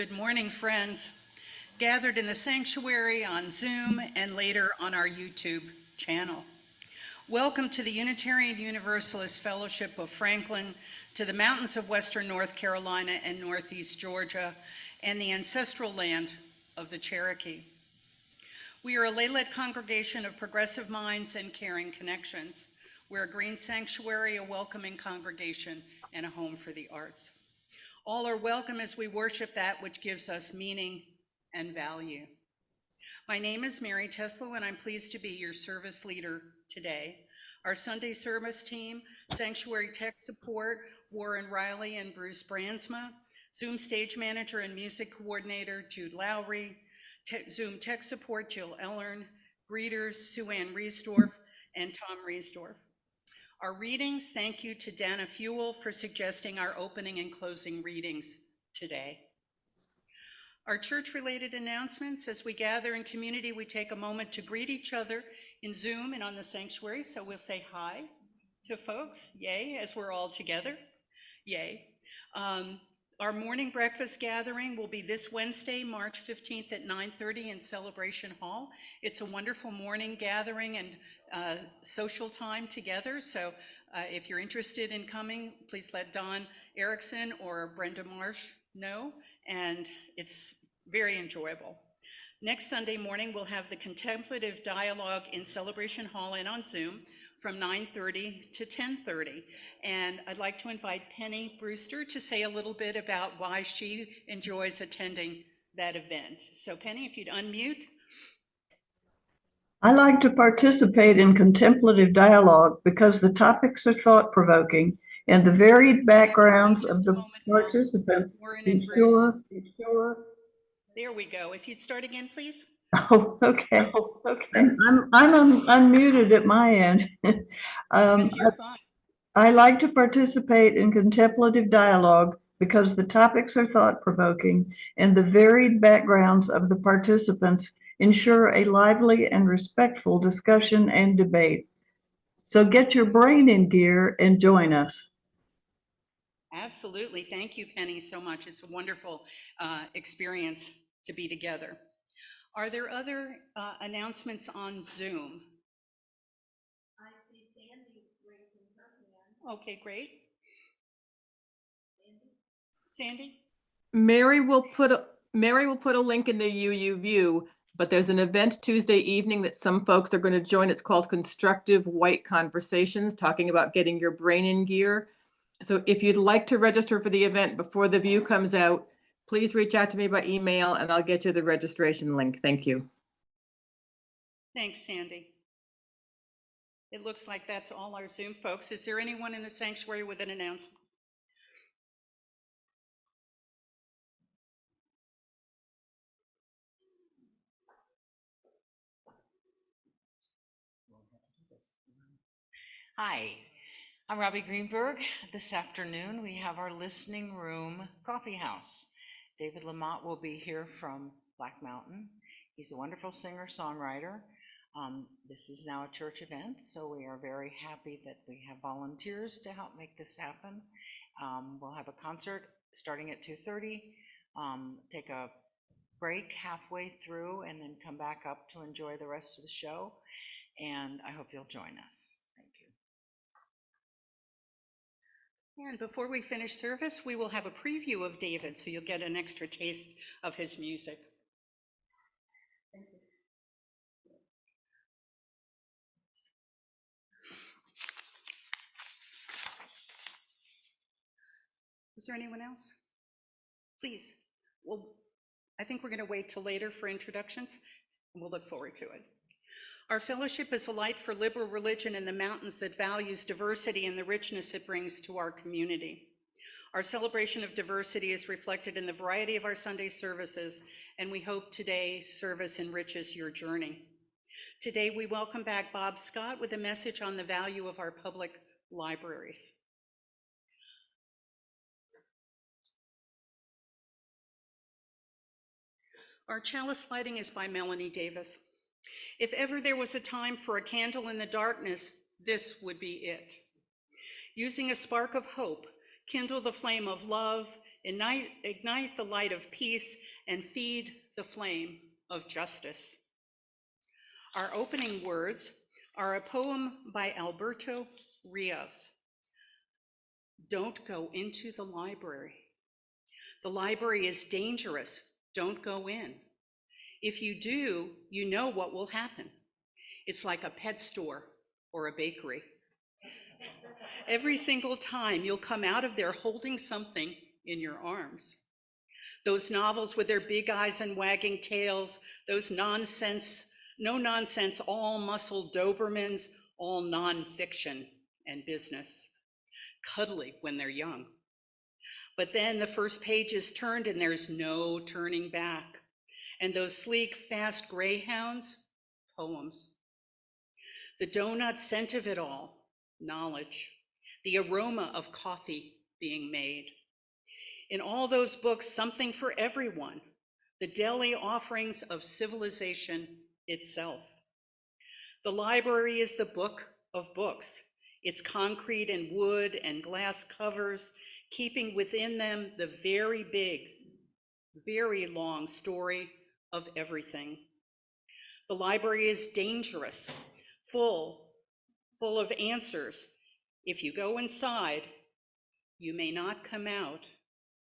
Good morning, friends. Gathered in the sanctuary on Zoom and later on our YouTube channel. Welcome to the Unitarian Universalist Fellowship of Franklin, to the mountains of Western North Carolina and Northeast Georgia, and the ancestral land of the Cherokee. We are a lay-led congregation of progressive minds and caring connections. We're a green sanctuary, a welcoming congregation, and a home for the arts. All are welcome as we worship that which gives us meaning and value. My name is Mary Teslow, and I'm pleased to be your service leader today. Our Sunday service team, Sanctuary Tech Support, Warren Riley and Bruce Brandsma, Zoom Stage Manager and Music Coordinator, Jude Lowry, Zoom Tech Support, Jill Ellern, Greeters, Sue Ann Riesdorf, and Tom Riesdorf. Our readings, thank you to Dana Fuel for suggesting our opening and closing readings today. Our church-related announcements: as we gather in community, we take a moment to greet each other in Zoom and on the sanctuary. So we'll say hi to folks, yay, as we're all together, yay. Our morning breakfast gathering will be this Wednesday, March 15th at 9:30 in Celebration Hall. It's a wonderful morning gathering and social time together. So if you're interested in coming, please let Don Erickson or Brenda Marsh know, and it's very enjoyable. Next Sunday morning, we'll have the contemplative dialogue in Celebration Hall and on Zoom from 9:30 to 10:30. And I'd like to invite Penny Brewster to say a little bit about why she enjoys attending that event. So Penny, if you'd unmute. I like to participate in contemplative dialogue because the topics are thought-provoking and the varied backgrounds of the participants ensure. There we go. If you'd start again, please. Oh, okay. I'm unmuted at my end. Yes, you're fine. I like to participate in contemplative dialogue because the topics are thought-provoking and the varied backgrounds of the participants ensure a lively and respectful discussion and debate. So get your brain in gear and join us. Absolutely. Thank you, Penny, so much. It's a wonderful experience to be together. Are there other announcements on Zoom? I see Sandy raising her hand. Okay, great. Sandy? Mary will put a link in the UU View, but there's an event Tuesday evening that some folks are going to join. It's called Constructive White Conversations, talking about getting your brain in gear. So if you'd like to register for the event before the view comes out, please reach out to me by email and I'll get you the registration link. Thank you. Thanks, Sandy. It looks like that's all our Zoom folks. Is there anyone in the sanctuary with an announcement? Hi, I'm Robbie Greenberg. This afternoon we have our listening room coffee house. David Lamont will be here from Black Mountain. He's a wonderful singer-songwriter. This is now a church event, so we are very happy that we have volunteers to help make this happen. We'll have a concert starting at 2:30, take a break halfway through, and then come back up to enjoy the rest of the show. And I hope you'll join us. Thank you. And before we finish service, we will have a preview of David, so you'll get an extra taste of his music. Thank you. Is there anyone else? Please. Well, I think we're going to wait till later for introductions, and we'll look forward to it. Our fellowship is a light for liberal religion in the mountains that values diversity and the richness it brings to our community. Our celebration of diversity is reflected in the variety of our Sunday services, and we hope today's service enriches your journey. Today, we welcome back Bob Scott with a message on the value of our public libraries. Our chalice lighting is by Melanie Davis. If ever there was a time for a candle in the darkness, this would be it. Using a spark of hope, kindle the flame of love, ignite the light of peace, and feed the flame of justice. Our opening words are a poem by Alberto Rios. Don't go into the library. The library is dangerous. Don't go in. If you do, you know what will happen. It's like a pet store or a bakery. Every single time you'll come out of there holding something in your arms. Those novels with their big eyes and wagging tails, those no nonsense, all muscle Dobermans, all nonfiction and business. Cuddly when they're young. But then the first page is turned and there's no turning back. And those sleek, fast greyhounds, poems. The donut scent of it all, knowledge. The aroma of coffee being made. In all those books, something for everyone. The deli offerings of civilization itself. The library is the book of books. Its concrete and wood and glass covers, keeping within them the very big, very long story of everything. The library is dangerous, full of answers. If you go inside, you may not come out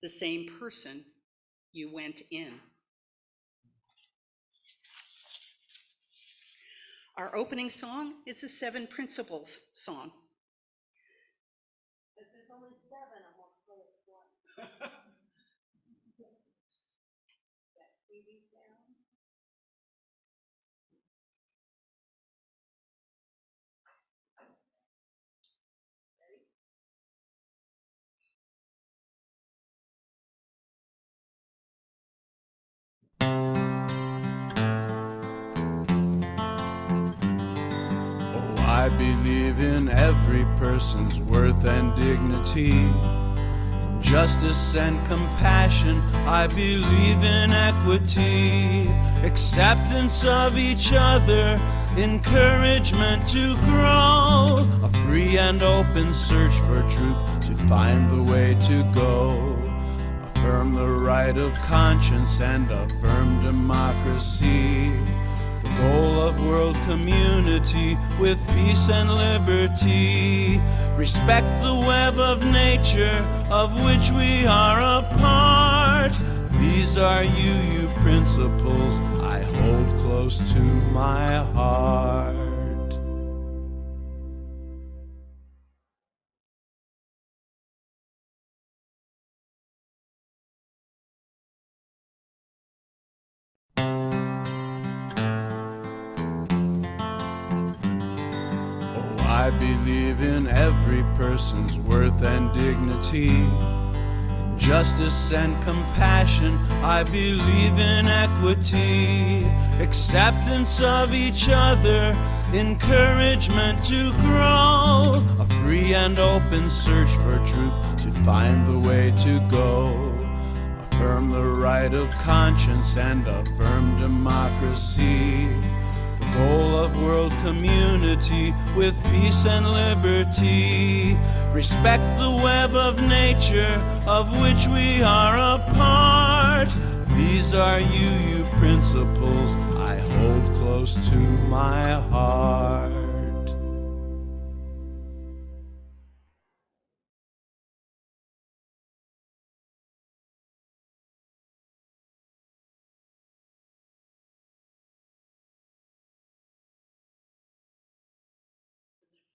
the same person you went in. Our opening song is the Seven Principles song. If there's only seven, I'm going to play it one. That TV down. Ready? I believe in every person's worth and dignity, in justice and compassion. I believe in equity, acceptance of each other, encouragement to grow, a free and open search for truth to find the way to go, affirm the right of conscience and affirm democracy. Goal of world community with peace and liberty. Respect the web of nature of which we are a part. These are UU principles I hold close to my heart. I believe in every person's worth and dignity, in justice and compassion. I believe in equity, acceptance of each other, encouragement to grow, a free and open search for truth to find the way to go, affirm the right of conscience and affirm democracy. Goal of world community with peace and liberty. Respect the web of nature of which we are a part. These are UU principles I hold close to my heart.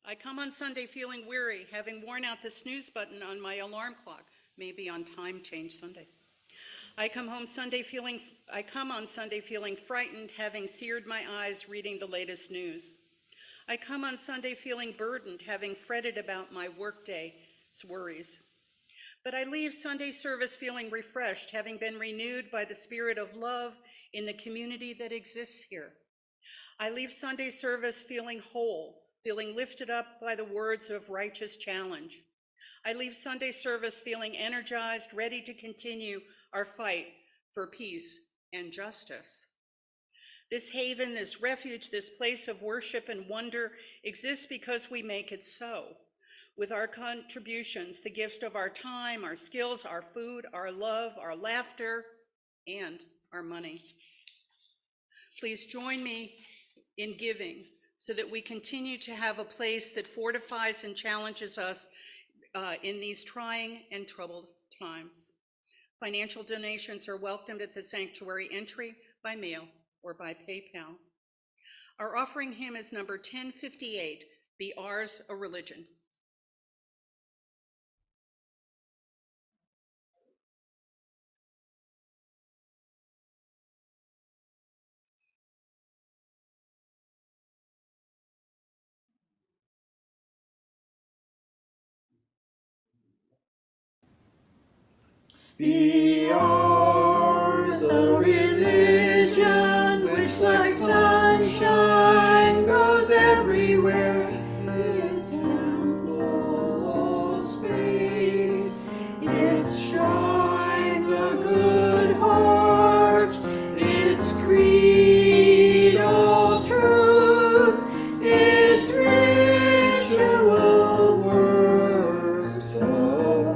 I come on Sunday feeling weary, having worn out the snooze button on my alarm clock, maybe on time change Sunday. I come on Sunday feeling frightened, having seared my eyes reading the latest news. I come on Sunday feeling burdened, having fretted about my workday's worries. But I leave Sunday service feeling refreshed, having been renewed by the spirit of love in the community that exists here. I leave Sunday service feeling whole, feeling lifted up by the words of righteous challenge. I leave Sunday service feeling energized, ready to continue our fight for peace and justice. This haven, this refuge, this place of worship and wonder exists because we make it so. with our contributions, the gift of our time, our skills, our food, our love, our laughter, and our money. Please join me in giving so that we continue to have a place that fortifies and challenges us in these trying and troubled times. Financial donations are welcomed at the sanctuary entry by mail or by PayPal. Our offering hymn is number 1058, Be Ours a Religion. Be ours a religion which like sunshine goes everywhere. Its temple all space, its shrine the good heart, its creed all truth, its ritual works of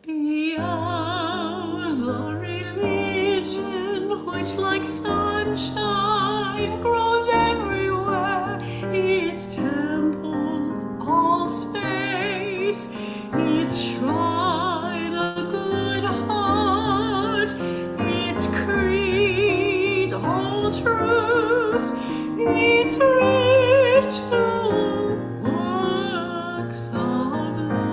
be ours a religion which like sunshine grows everywhere, its temple all space, its shrine a good heart, its creed all truth, its ritual works of love.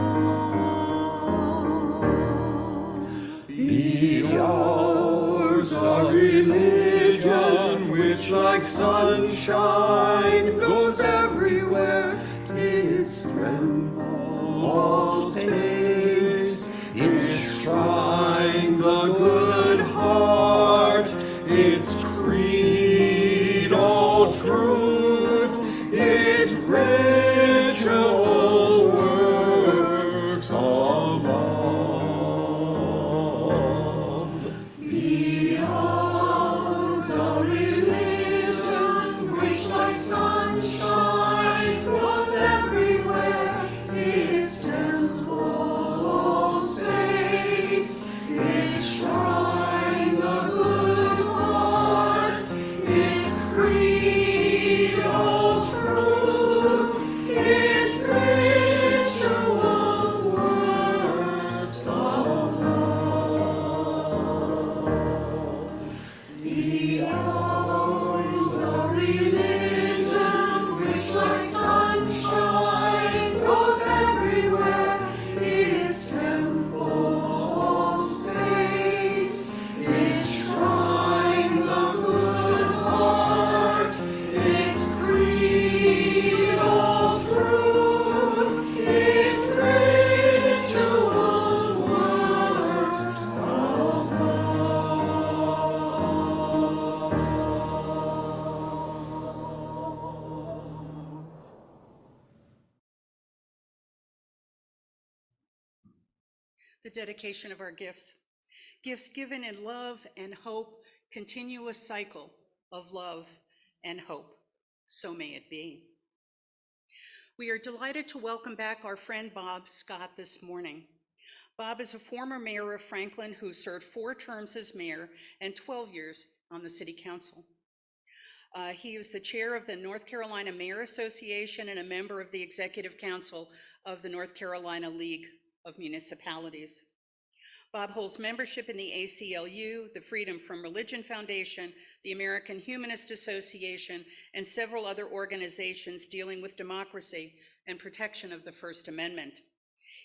Be ours a religion which like sunshine goes everywhere, its temple all space, its shrine the good heart, its creed all truth, its ritual works of love. Be ours a religion which like sunshine grows everywhere, its temple all space, its shrine the good heart, its creed all truth, its ritual works of love. Be ours a religion which like sunshine goes everywhere, its temple all space, its shrine the good heart, its creed all truth, its ritual works of love. The dedication of our gifts. Gifts given in love and hope, continuous cycle of love and hope. So may it be. We are delighted to welcome back our friend Bob Scott this morning. Bob is a former mayor of Franklin who served 4 terms as mayor and 12 years on the city council. He is the chair of the North Carolina Mayor Association and a member of the executive council of the North Carolina League of Municipalities. Bob holds membership in the ACLU, the Freedom from Religion Foundation, the American Humanist Association, and several other organizations dealing with democracy and protection of the First Amendment.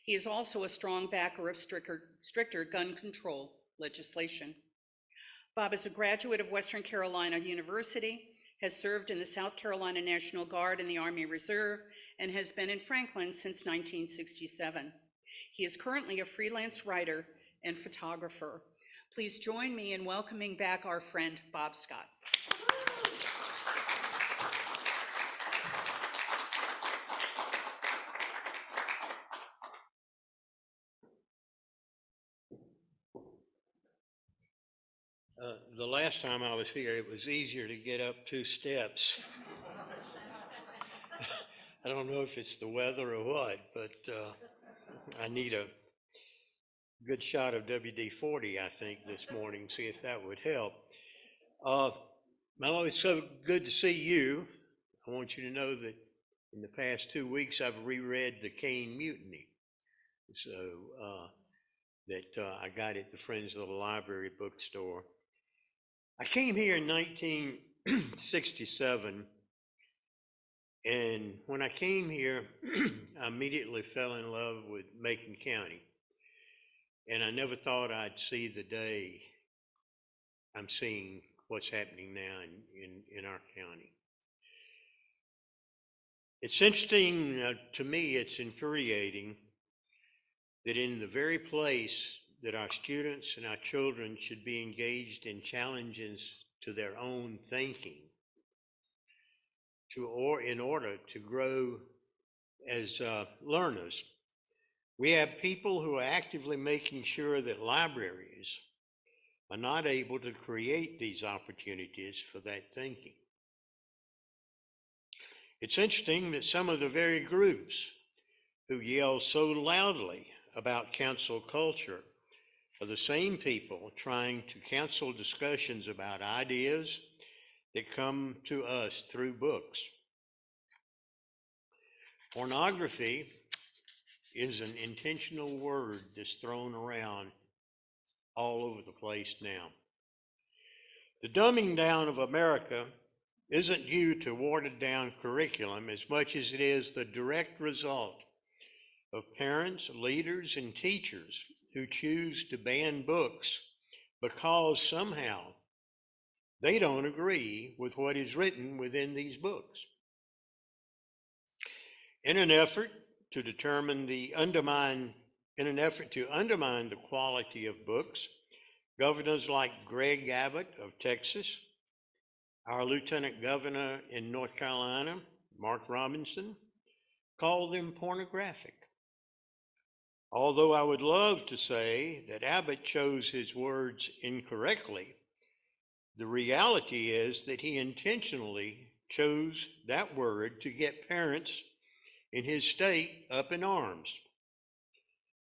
He is also a strong backer of stricter gun control legislation. Bob is a graduate of Western Carolina University, has served in the South Carolina National Guard and the Army Reserve, and has been in Franklin since 1967. He is currently a freelance writer and photographer. Please join me in welcoming back our friend, Bob Scott. The last time I was here, it was easier to get up 2 steps. I don't know if it's the weather or what, but I need a good shot of WD-40, I think, this morning, see if that would help. Mello, it's so good to see you. I want you to know that in the past 2 weeks, I've reread The Cane Mutiny. So I got at the Friends of the Library bookstore. I came here in 1967, and when I came here, I immediately fell in love with Macon County. And I never thought I'd see the day I'm seeing what's happening now in our county. It's interesting, to me, it's infuriating that in the very place that our students and our children should be engaged in challenges to their own thinking, in order to grow as learners, we have people who are actively making sure that libraries are not able to create these opportunities for that thinking. It's interesting that some of the very groups who yell so loudly about cancel culture are the same people trying to cancel discussions about ideas that come to us through books. Pornography is an intentional word that's thrown around all over the place now. The dumbing down of America isn't due to watered down curriculum as much as it is the direct result of parents, leaders, and teachers who choose to ban books because somehow they don't agree with what is written within these books. In an effort to undermine the quality of books, governors like Greg Abbott of Texas, our Lieutenant Governor in North Carolina, Mark Robinson, call them pornographic. Although I would love to say that Abbott chose his words incorrectly, the reality is that he intentionally chose that word to get parents in his state up in arms.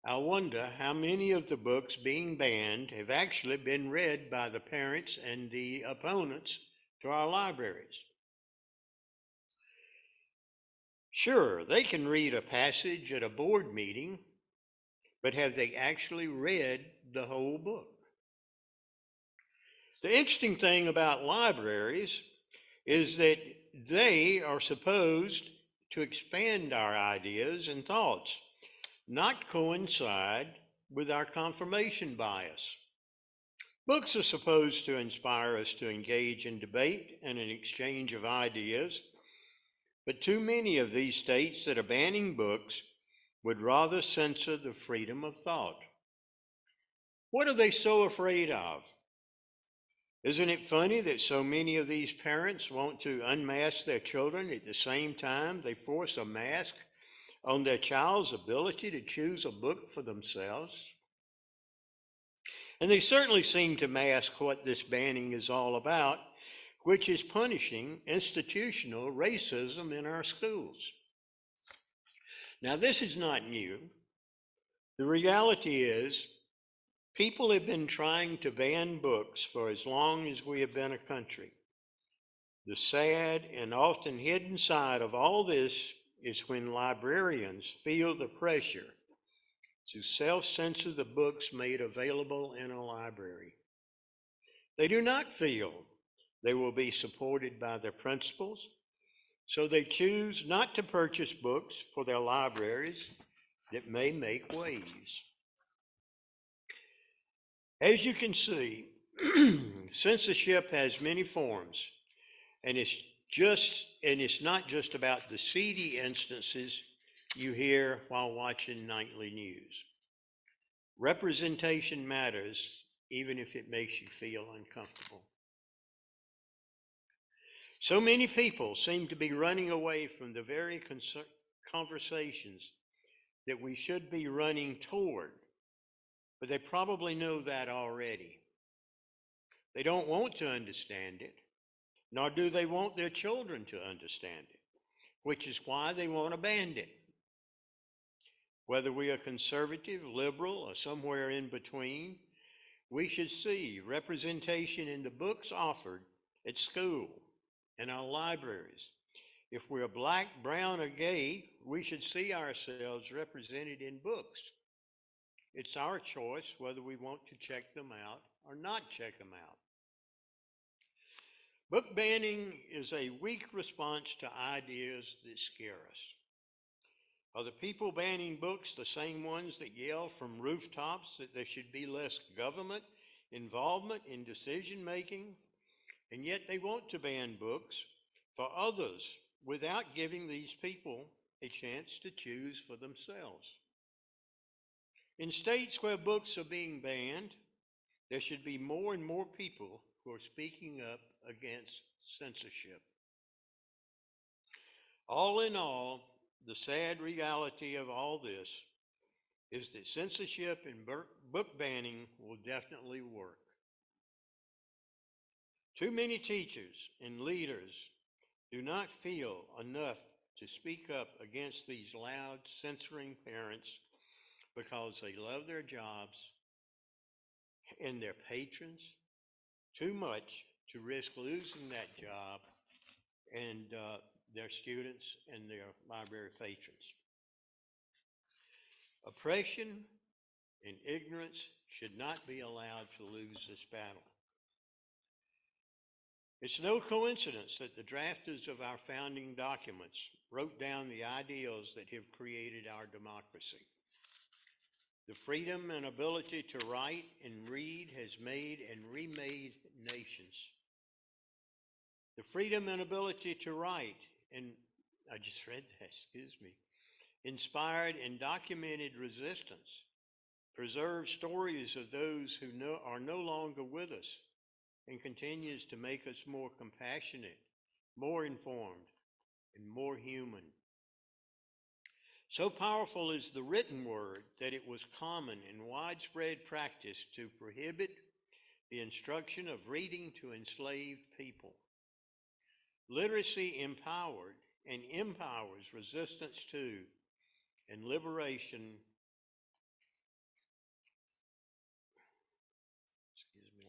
I wonder how many of the books being banned have actually been read by the parents and the opponents to our libraries. Sure, they can read a passage at a board meeting, but have they actually read the whole book? The interesting thing about libraries is that they are supposed to expand our ideas and thoughts, not coincide with our confirmation bias. Books are supposed to inspire us to engage in debate and an exchange of ideas, but too many of these states that are banning books would rather censor the freedom of thought. What are they so afraid of? Isn't it funny that so many of these parents want to unmask their children at the same time they force a mask on their child's ability to choose a book for themselves? And they certainly seem to mask what this banning is all about, which is punishing institutional racism in our schools. Now, this is not new. The reality is, people have been trying to ban books for as long as we have been a country. The sad and often hidden side of all this is when librarians feel the pressure to self-censor the books made available in a library. They do not feel they will be supported by their principals, so they choose not to purchase books for their libraries that may make waves. As you can see, censorship has many forms, and it's not just about the seedy instances you hear while watching nightly news. Representation matters, even if it makes you feel uncomfortable. So many people seem to be running away from the very conversations that we should be running toward, but they probably know that already. They don't want to understand it, nor do they want their children to understand it. which is why they want to ban it. Whether we are conservative, liberal, or somewhere in between, we should see representation in the books offered at school, in our libraries. If we're black, brown, or gay, we should see ourselves represented in books. It's our choice whether we want to check them out or not check them out. Book banning is a weak response to ideas that scare us. Are the people banning books the same ones that yell from rooftops that there should be less government involvement in decision making? And yet they want to ban books for others without giving these people a chance to choose for themselves. In states where books are being banned, there should be more and more people who are speaking up against censorship. All in all, the sad reality of all this is that censorship and book banning will definitely work. Too many teachers and leaders do not feel enough to speak up against these loud censoring parents because they love their jobs and their patrons too much to risk losing that job and their students and their library patrons. Oppression and ignorance should not be allowed to lose this battle. It's no coincidence that the drafters of our founding documents wrote down the ideals that have created our democracy. The freedom and ability to write and read has made and remade nations. The freedom and ability to write, and I just read that, excuse me, inspired and documented resistance, preserved stories of those who are no longer with us, and continues to make us more compassionate, more informed, and more human. So powerful is the written word that it was common and widespread practice to prohibit the instruction of reading to enslaved people. Literacy empowered and empowers resistance to and liberation,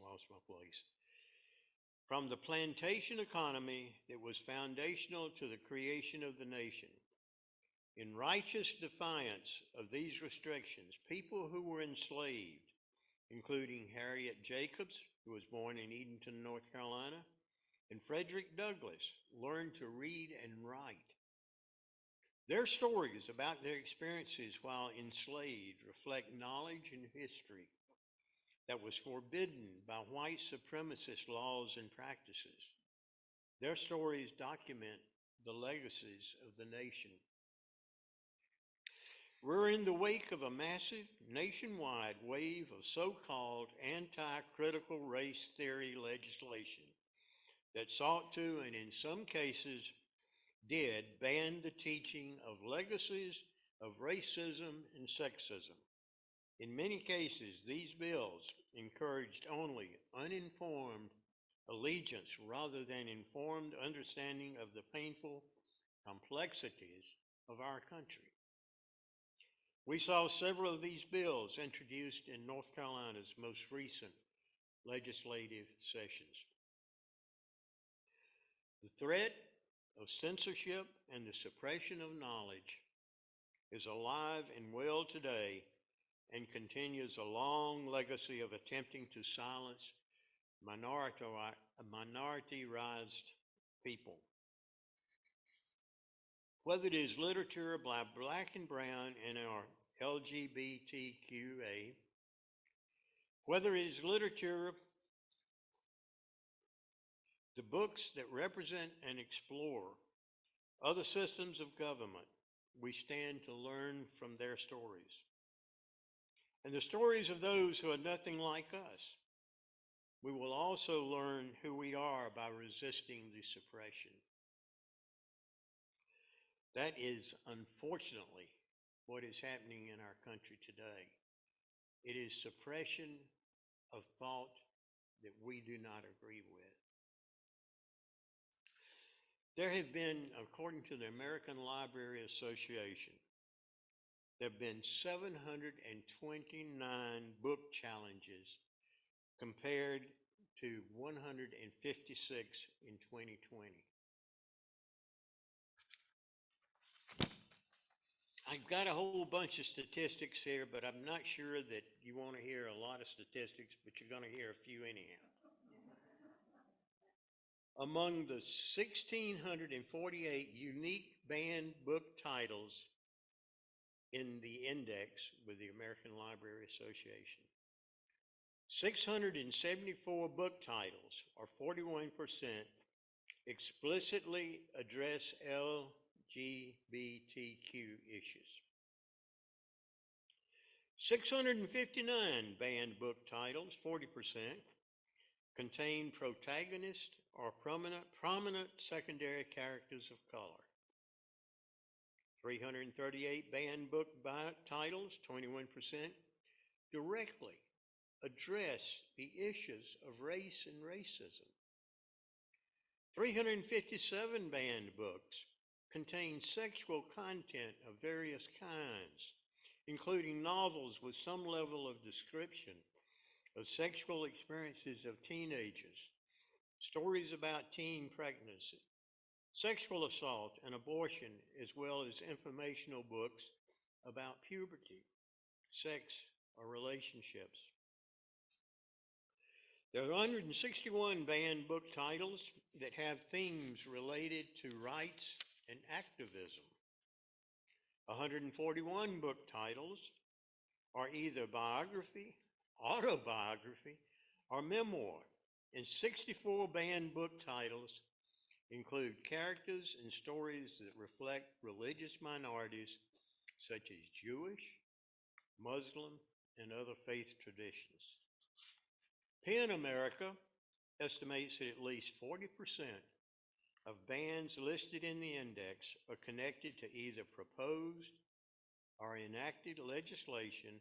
lost my place, from the plantation economy that was foundational to the creation of the nation. In righteous defiance of these restrictions, people who were enslaved, including Harriet Jacobs, who was born in Edenton, North Carolina, and Frederick Douglass, learned to read and write. Their stories about their experiences while enslaved reflect knowledge and history that was forbidden by white supremacist laws and practices. Their stories document the legacies of the nation. We're in the wake of a massive nationwide wave of so-called anti-critical race theory legislation that sought to, and in some cases did, ban the teaching of legacies of racism and sexism. In many cases, these bills encouraged only uninformed allegiance rather than informed understanding of the painful complexities of our country. We saw several of these bills introduced in North Carolina's most recent legislative sessions. The threat of censorship and the suppression of knowledge is alive and well today and continues a long legacy of attempting to silence minoritized people. Whether it is literature by Black and Brown and our LGBTQA, whether it is literature, the books that represent and explore other systems of government, we stand to learn from their stories. And the stories of those who are nothing like us. We will also learn who we are by resisting the suppression. That is unfortunately what is happening in our country today. It is suppression of thought that we do not agree with. There have been, according to the American Library Association, there have been 729 book challenges compared to 156 in 2020. I've got a whole bunch of statistics here, but I'm not sure that you want to hear a lot of statistics, but you're going to hear a few anyhow. Among the 1,648 unique banned book titles in the index with the American Library Association, 674 book titles, or 41%, explicitly address LGBTQ issues. 659 banned book titles, 40%, contain protagonists or prominent secondary characters of color. 338 banned book titles, 21%, directly address the issues of race and racism. 357 banned books contain sexual content of various kinds, including novels with some level of description of sexual experiences of teenagers, stories about teen pregnancy, sexual assault and abortion, as well as informational books about puberty, sex, or relationships. There are 161 banned book titles that have themes related to rights and activism. 141 book titles are either biography, autobiography, or memoir, and 64 banned book titles include characters and stories that reflect religious minorities such as Jewish, Muslim, and other faith traditions. PEN America estimates that at least 40% of bans listed in the index are connected to either proposed or enacted legislation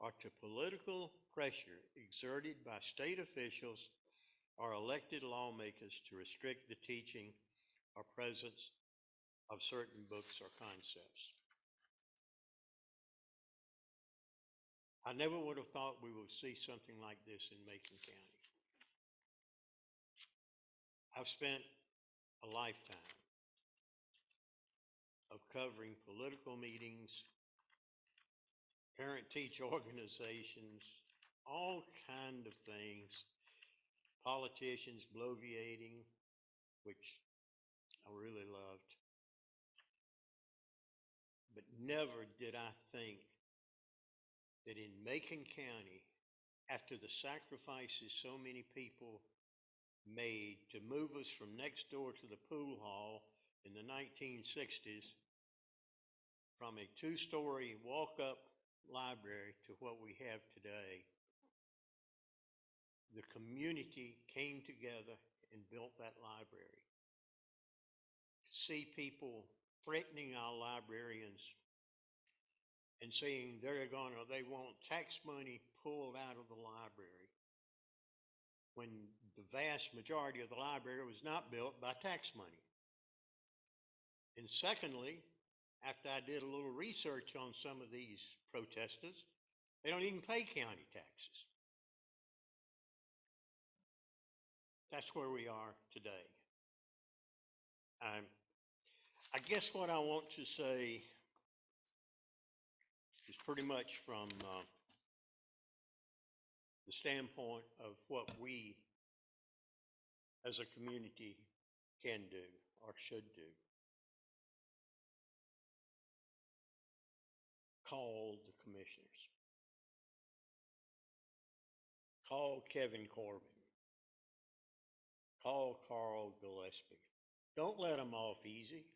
or to political pressure exerted by state officials or elected lawmakers to restrict the teaching or presence of certain books or concepts. I never would have thought we would see something like this in Macon County. I've spent a lifetime of covering political meetings, parent-teacher organizations, all kind of things, politicians bloviating, which I really loved. But never did I think that in Macon County, after the sacrifices so many people made to move us from next door to the pool hall in the 1960s, from a two-story walk-up library to what we have today, the community came together and built that library. To see people threatening our librarians and saying they want tax money pulled out of the library, when the vast majority of the library was not built by tax money. And secondly, after I did a little research on some of these protesters, they don't even pay county taxes. That's where we are today. I guess what I want to say is pretty much from the standpoint of what we as a community can do or should do. Call the commissioners. Call Kevin Corbin. Call Carl Gillespie. Don't let them off easy.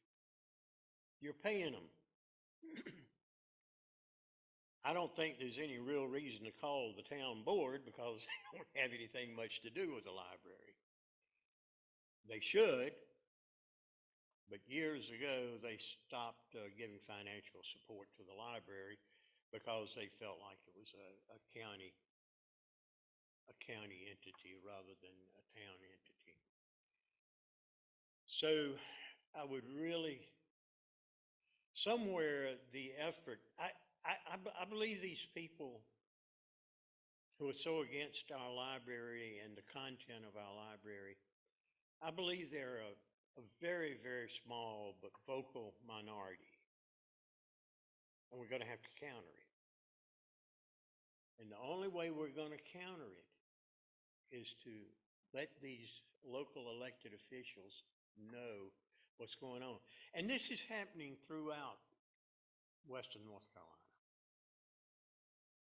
You're paying them. I don't think there's any real reason to call the town board because they don't have anything much to do with the library. They should, but years ago they stopped giving financial support to the library because they felt like it was a county entity rather than a town entity. So I would really, somewhere the effort, I believe these people who are so against our library and the content of our library, I believe they're a very, very small but vocal minority. And we're going to have to counter it. And the only way we're going to counter it is to let these local elected officials know what's going on. And this is happening throughout Western North Carolina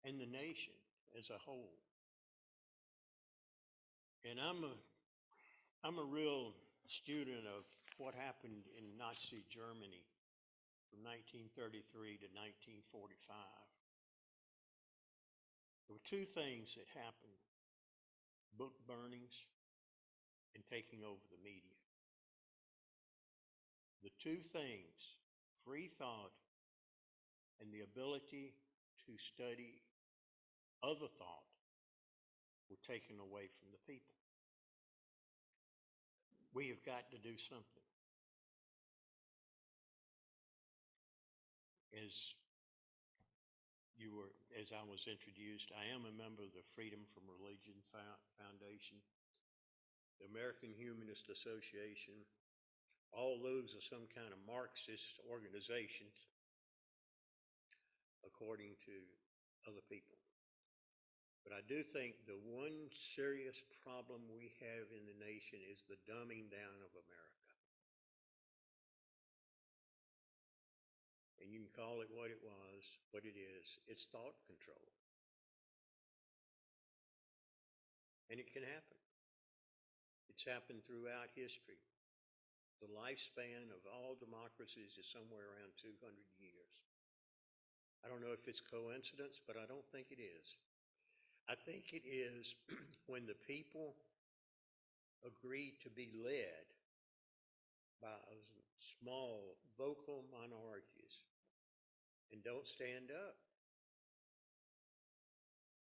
and the nation as a whole. And I'm a real student of what happened in Nazi Germany from 1933 to 1945. There were two things that happened: book burnings and taking over the media. The two things, free thought and the ability to study other thought, were taken away from the people. We have got to do something. As I was introduced, I am a member of the Freedom from Religion Foundation, the American Humanist Association. All those are some kind of Marxist organizations, according to other people. But I do think the one serious problem we have in the nation is the dumbing down of America. And you can call it what it is. It's thought control. And it can happen. It's happened throughout history. The lifespan of all democracies is somewhere around 200 years. I don't know if it's coincidence, but I don't think it is. I think it is when the people agree to be led by small vocal minorities and don't stand up.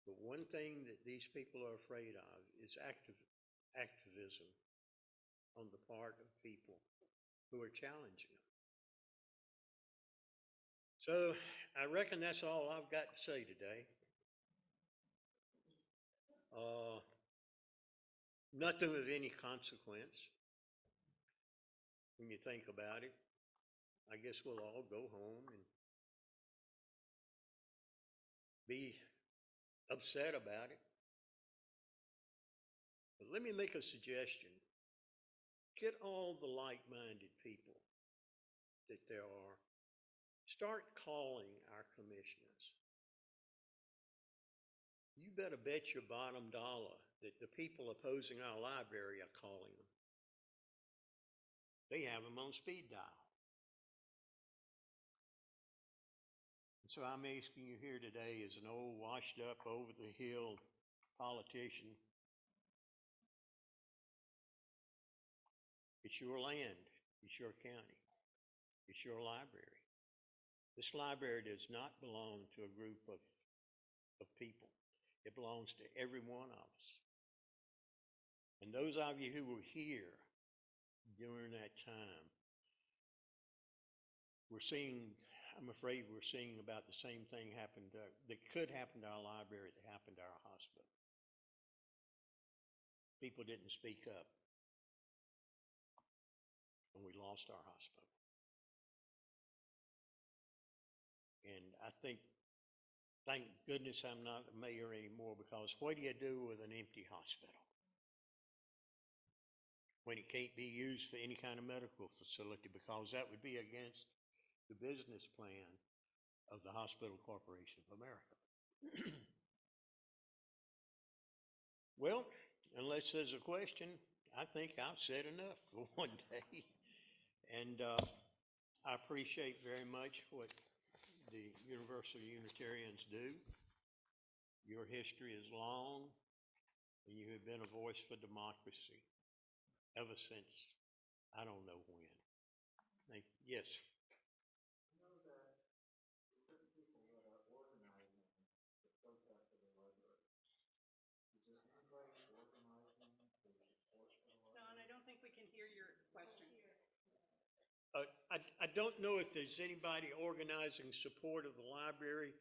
But one thing that these people are afraid of is activism on the part of people who are challenging them. So I reckon that's all I've got to say today. Nothing of any consequence when you think about it. I guess we'll all go home and be upset about it. But let me make a suggestion. Get all the like-minded people that there are. Start calling our commissioners. You better bet your bottom dollar that the people opposing our library are calling them. They have them on speed dial. And so I'm asking you here today as an old washed up over the hill politician, it's your land, it's your county, it's your library. This library does not belong to a group of people. It belongs to every one of us. And those of you who were here during that time, I'm afraid we're seeing about the same thing that could happen to our library that happened to our hospital. People didn't speak up, and we lost our hospital. And I think, thank goodness I'm not a mayor anymore, because what do you do with an empty hospital when it can't be used for any kind of medical facility, because that would be against the business plan of the Hospital Corporation of America. Well, unless there's a question, I think I've said enough for one day. And I appreciate very much what the Universal Unitarians do. Your history is long, and you have been a voice for democracy ever since I don't know when. Yes. I know that certain people that are organizing the protest of the library. Is there anybody organizing to support the library? Don, I don't think we can hear your question. don't know if there's anybody organizing support of the library.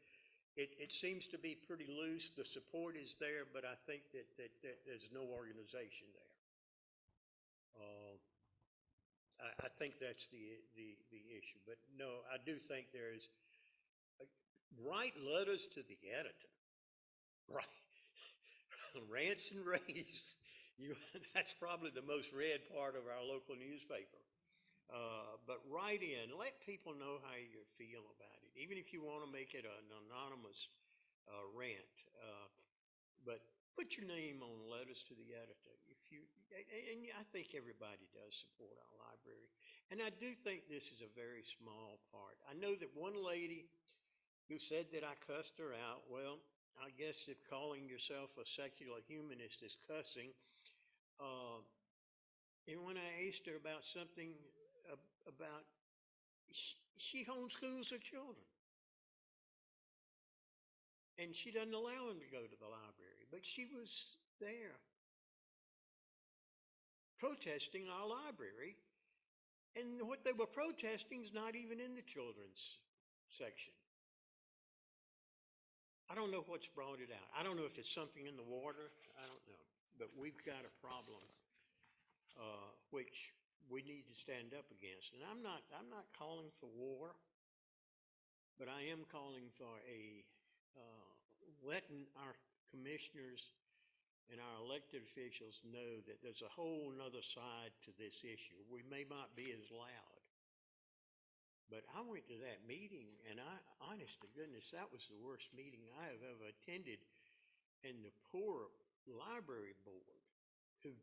It seems to be pretty loose. The support is there, but I think that there's no organization there. I think that's the issue. But no, I do think there is. Write letters to the editor. Right. Rants and raves. That's probably the most read part of our local newspaper. But write in, let people know how you feel about it, even if you want to make it an anonymous rant. But put your name on letters to the editor. And I think everybody does support our library. And I do think this is a very small part. I know that one lady who said that I cussed her out. Well, I guess if calling yourself a secular humanist is cussing, and when I asked her about something about, she homeschools her children. And she doesn't allow them to go to the library, but she was there protesting our library. And what they were protesting is not even in the children's section. I don't know what's brought it out. I don't know if it's something in the water. I don't know. But we've got a problem which we need to stand up against. And I'm not calling for war, but I am calling for letting our commissioners and our elected officials know that there's a whole nother side to this issue. We may not be as loud. But I went to that meeting, and honest to goodness, that was the worst meeting I have ever attended. And the poor library board, who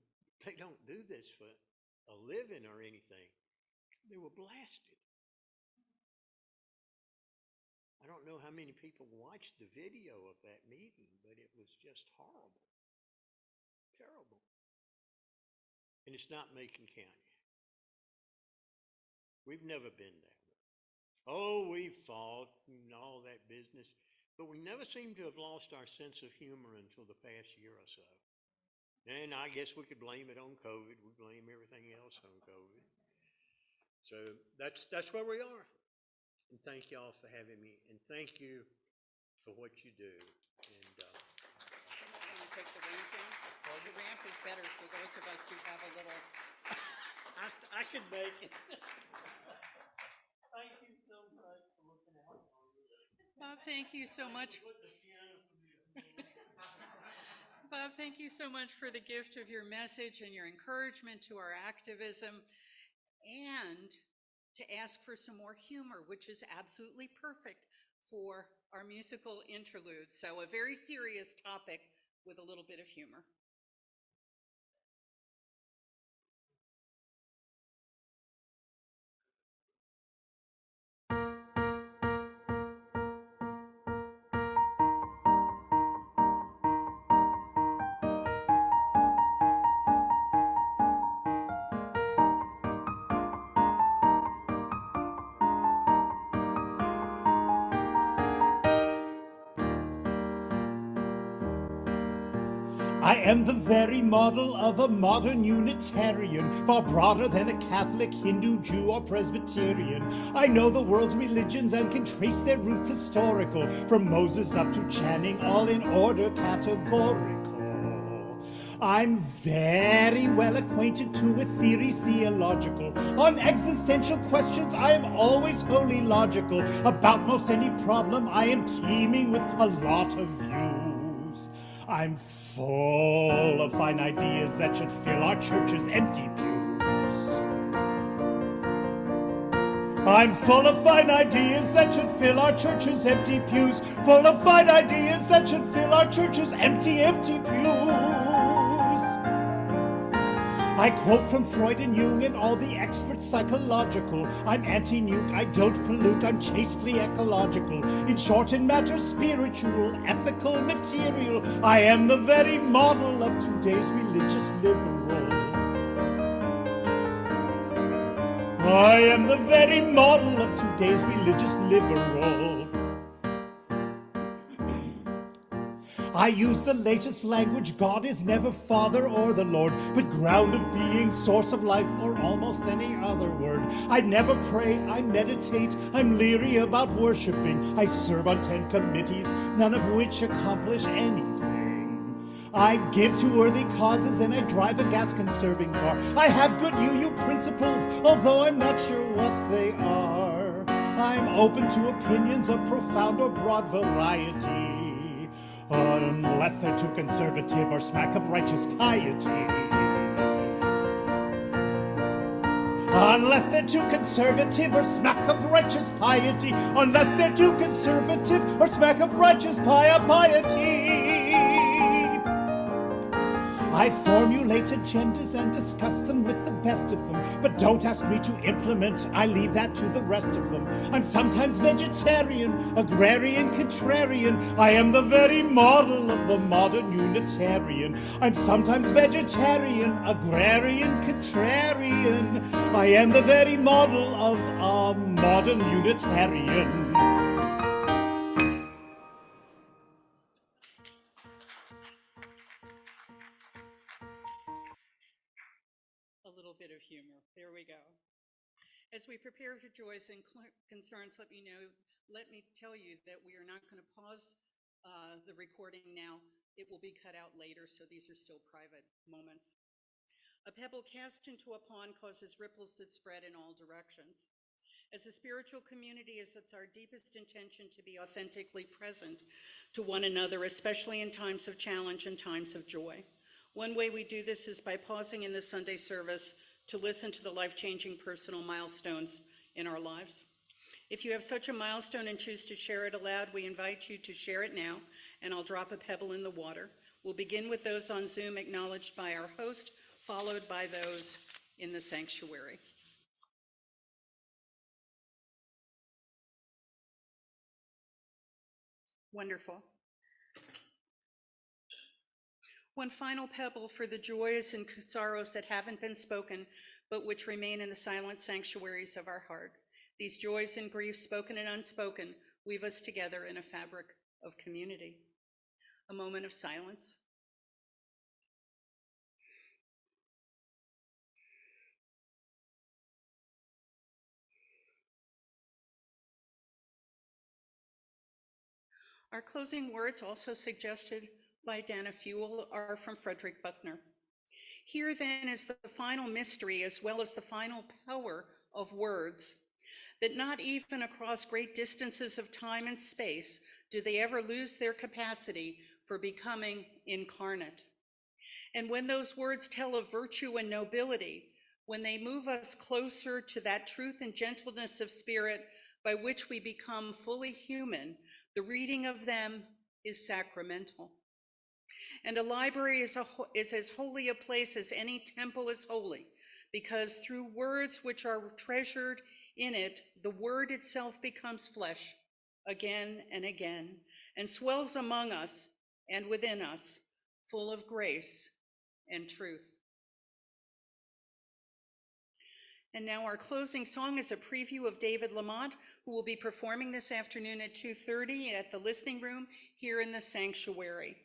they don't do this for a living or anything, they were blasted. I don't know how many people watched the video of that meeting, but it was just horrible, terrible. And it's not Macon County. We've never been there. Oh, we fought and all that business, but we never seem to have lost our sense of humor until the past year or so. And I guess we could blame it on COVID. We blame everything else on COVID. So that's where we are. And thank y'all for having me. And thank you for what you do. And Can you take the ramp in? The ramp is better for those of us who have a little. I can make it. Thank you so much for looking out for me. Bob, thank you so much. Bob, thank you so much for the gift of your message and your encouragement to our activism, and to ask for some more humor, which is absolutely perfect for our musical interlude. So a very serious topic with a little bit of humor. I am the very model of a modern Unitarian, far broader than a Catholic, Hindu, Jew, or Presbyterian. I know the world's religions and can trace their roots historical, from Moses up to Channing, all in order categorical. I'm very well acquainted too with theories theological. On existential questions, I am always wholly logical. About most any problem, I am teeming with a lot of views. I'm full of fine ideas that should fill our church's empty pews. I'm full of fine ideas that should fill our church's empty pews. Full of fine ideas that should fill our church's empty pews. I quote from Freud and Jung and all the experts psychological. I'm anti-nuke, I don't pollute, I'm chastely ecological. In short, in matter spiritual, ethical, material, I am the very model of today's religious liberal. I am the very model of today's religious liberal. I use the latest language. God is never Father or the Lord, but ground of being, source of life, or almost any other word. I never pray, I meditate, I'm leery about worshiping. I serve on 10 committees, none of which accomplish anything. I give to worthy causes and I drive a gas-conserving car. I have good UU principles, although I'm not sure what they are. I'm open to opinions of profound or broad variety, unless they're too conservative or smack of righteous piety. Unless they're too conservative or smack of righteous piety. Unless they're too conservative or smack of righteous piety. I formulate agendas and discuss them with the best of them, but don't ask me to implement, I leave that to the rest of them. I'm sometimes vegetarian, agrarian, contrarian. I am the very model of the modern Unitarian. I'm sometimes vegetarian, agrarian, contrarian. I am the very model of a modern Unitarian. A little bit of humor. There we go. As we prepare for joys and concerns, let me tell you that we are not going to pause the recording now. It will be cut out later, so these are still private moments. A pebble cast into a pond causes ripples that spread in all directions. As a spiritual community, it's our deepest intention to be authentically present to one another, especially in times of challenge and times of joy. One way we do this is by pausing in the Sunday service to listen to the life-changing personal milestones in our lives. If you have such a milestone and choose to share it aloud, we invite you to share it now, and I'll drop a pebble in the water. We'll begin with those on Zoom acknowledged by our host, followed by those in the sanctuary. Wonderful. One final pebble for the joys and sorrows that haven't been spoken, but which remain in the silent sanctuaries of our heart. These joys and griefs, spoken and unspoken, weave us together in a fabric of community. A moment of silence. Our closing words, also suggested by Dana Fuel, are from Frederick Buckner. Here then is the final mystery as well as the final power of words, that not even across great distances of time and space do they ever lose their capacity for becoming incarnate. And when those words tell of virtue and nobility, when they move us closer to that truth and gentleness of spirit by which we become fully human, the reading of them is sacramental. And a library is as holy a place as any temple is holy, because through words which are treasured in it, the word itself becomes flesh again and again, and swells among us and within us, full of grace and truth. And now our closing song is a preview of David Lamont, who will be performing this afternoon at 2:30 at the listening room here in the sanctuary.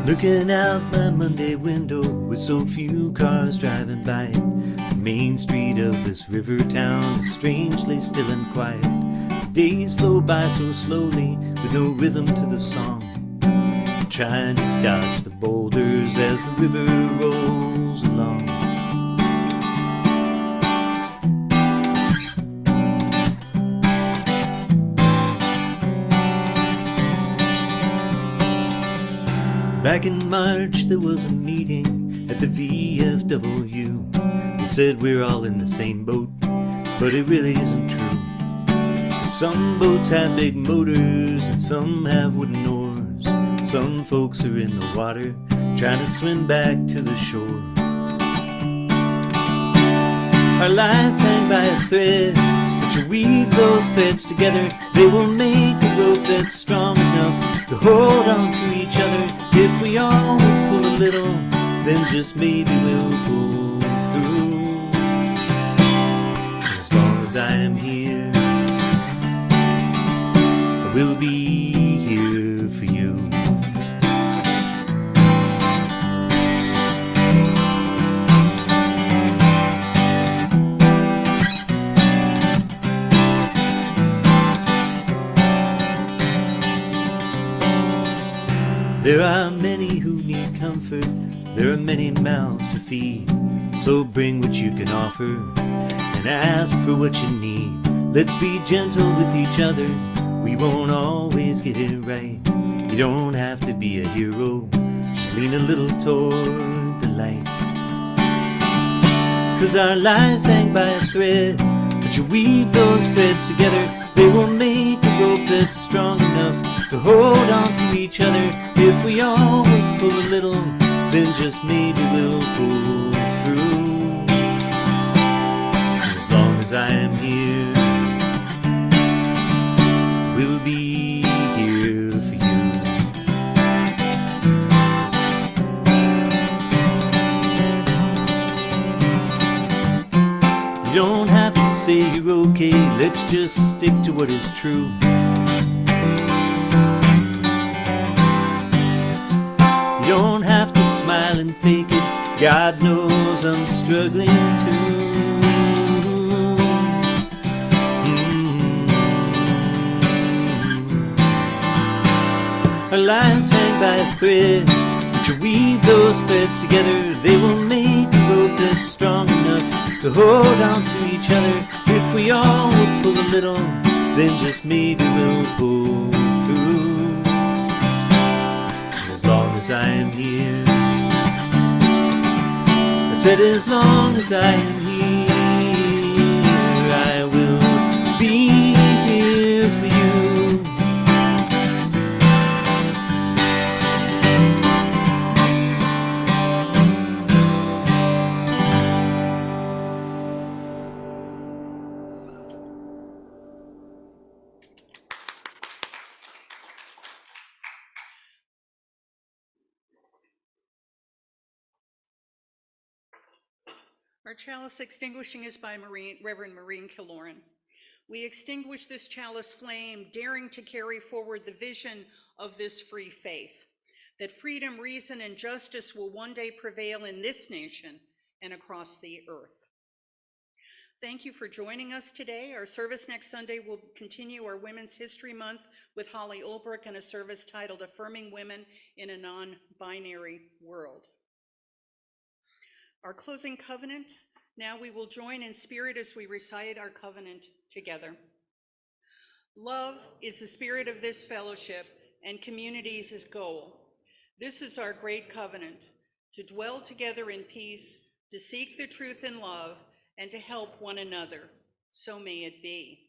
Looking out my Monday window with so few cars driving by it, the main street of this river town is strangely still and quiet. The days flow by so slowly with no rhythm to the song, trying to dodge the boulders as the river rolls along. Back in March there was a meeting at the VFW. They said we're all in the same boat, but it really isn't true. Some boats have big motors and some have wooden oars. Some folks are in the water, trying to swim back to the shore. Our lives hang by a thread, but you weave those threads together, they will make a rope that's strong enough to hold on to each other. If we all will pull a little, then just maybe we'll pull through. As long as I am here, I will be here for you. There are many who need comfort, there are many mouths to feed. So bring what you can offer and ask for what you need. Let's be gentle with each other, we won't always get it right. You don't have to be a hero, just lean a little toward the light. 'Cause our lives hang by a thread, but you weave those threads together, they will make a rope that's strong enough to hold on to each other. If we all will pull a little, then just maybe we'll pull through. As long as I am here, we'll be here for you. You don't have to say you're okay, let's just stick to what is true. You don't have to smile and fake it, God knows I'm struggling too. Our lives hang by a thread, but you weave those threads together, they will make a rope that's strong enough to hold on to each other. If we all will pull a little, then just maybe we'll pull through. As long as I am here, I said as long as I am here, I will be here for you. Our chalice extinguishing is by Reverend Maureen Killoran. We extinguish this chalice flame, daring to carry forward the vision of this free faith, that freedom, reason, and justice will one day prevail in this nation and across the earth. Thank you for joining us today. Our service next Sunday will continue our Women's History Month with Holly Ulbrich and a service titled Affirming Women in a Non-Binary World. Our closing covenant, now we will join in spirit as we recite our covenant together. Love is the spirit of this fellowship, and community is its goal. This is our great covenant, to dwell together in peace, to seek the truth in love, and to help one another. So may it be.